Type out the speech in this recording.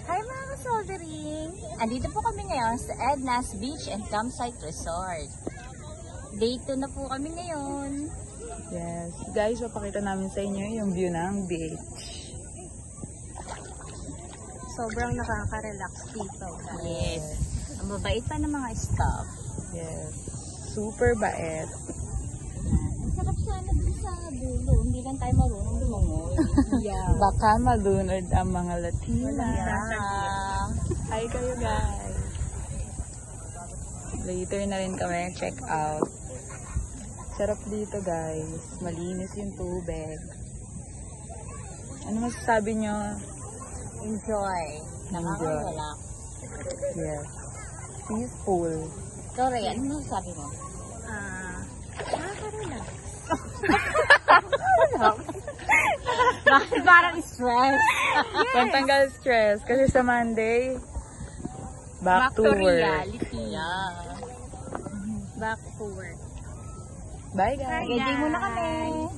Hi mga ka-soldering! Andito po kami ngayon sa Edna's Beach and Campsite Resort. Day 2 na po kami ngayon. Yes. Guys, papakita namin sa inyo yung view ng beach. Sobrang nakaka-relax dito. Yes. Ang babait pa ng mga staff. Yes. Super bait. Ang sarap sana dun sa dulo. Hindi lang tayo marunong lumangoy. Yeah. Baka malunod ang mga Latina. Yeah. Hi kayo guys. Later na rin kami check out. Sarap dito guys. Malinis yung tubig. Ano masasabi nyo? Enjoy. Nakaka-relax. Yes. Peaceful. Sorry, ano masasabi mo? Nakaka-relax. Bakit parang stress? Pantanggal stress. Kasi sa Monday, back to work. reality. Yeah. Back to work. Bye guys. Ready muna kami.